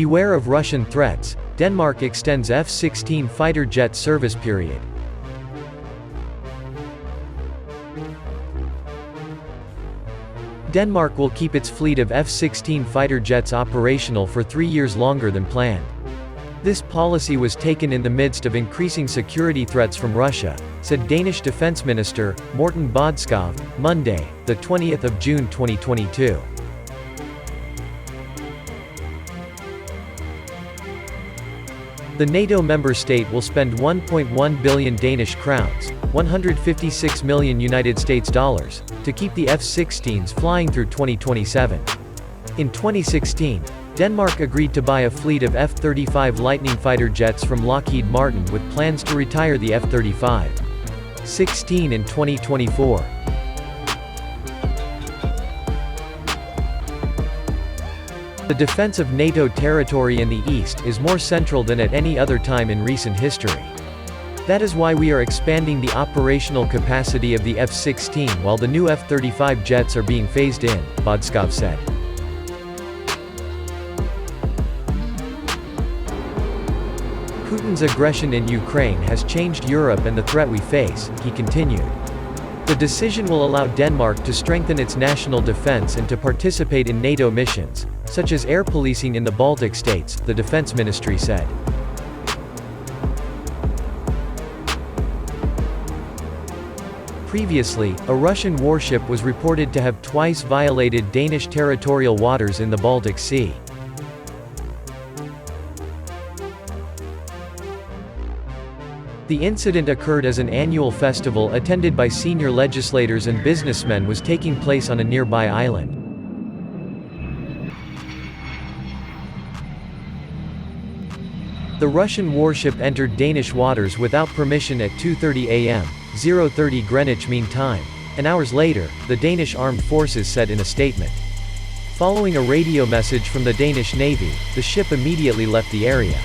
Beware of Russian threats, Denmark extends F-16 fighter jet service period. Denmark will keep its fleet of F-16 fighter jets operational for 3 years longer than planned. This policy was taken in the midst of increasing security threats from Russia, said Danish Defense Minister, Morten Bodskov, Monday, the 20th of June 2022. The NATO member state will spend 1.1 billion Danish crowns, 156 million United States dollars, to keep the F-16s flying through 2027. In 2016, Denmark agreed to buy a fleet of F-35 Lightning fighter jets from Lockheed Martin with plans to retire the F-35-16 in 2024. The defense of NATO territory in the East is more central than at any other time in recent history. That is why we are expanding the operational capacity of the F-16 while the new F-35 jets are being phased in, Bodskov said. Putin's aggression in Ukraine has changed Europe and the threat we face, he continued. The decision will allow Denmark to strengthen its national defense and to participate in NATO missions, such as air policing in the Baltic states, the Defense Ministry said. Previously, a Russian warship was reported to have twice violated Danish territorial waters in the Baltic Sea. The incident occurred as an annual festival attended by senior legislators and businessmen was taking place on a nearby island. The Russian warship entered Danish waters without permission at 2:30 a.m., 0:30 Greenwich Mean Time, and hours later, the Danish Armed Forces said in a statement. Following a radio message from the Danish Navy, the ship immediately left the area.